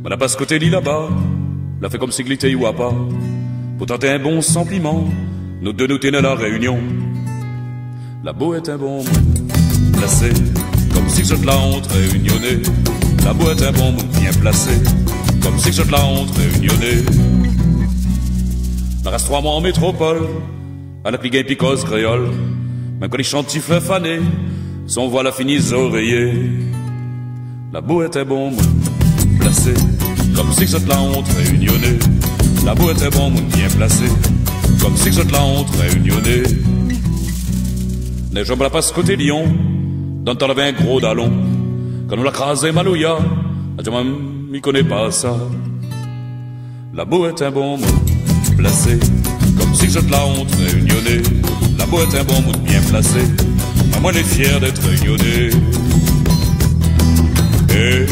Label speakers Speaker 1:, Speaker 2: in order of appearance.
Speaker 1: On a pas ce côté lit là-bas, l'a fait comme si glitté ou à pas. Pourtant t'es un bon sentiment, nous deux nous tenons la réunion. La beau est un bon placé, comme si je te la honte réunionnée. La beau est un bon bien placé, comme si je te la honte réunionnée. Il reste 3 mois en métropole, à la pligue picose créole. Même quand les chantifles fanés, son voilà finis oreillers. La beau est un bon placé, comme si je te la honte réunionnée. La beau est un bon bien placé, comme si je te la honte réunionnée. Les jambes la passe côté Lyon, dans le temps avait un gros dallon. Quand on l'a crasé Malouya, je m'y connais pas ça. La beau est un bon placé, comme si je te la honte réunionnée. La beau est un bon bien placé, mais moi elle est fière d'être réunionnée. Et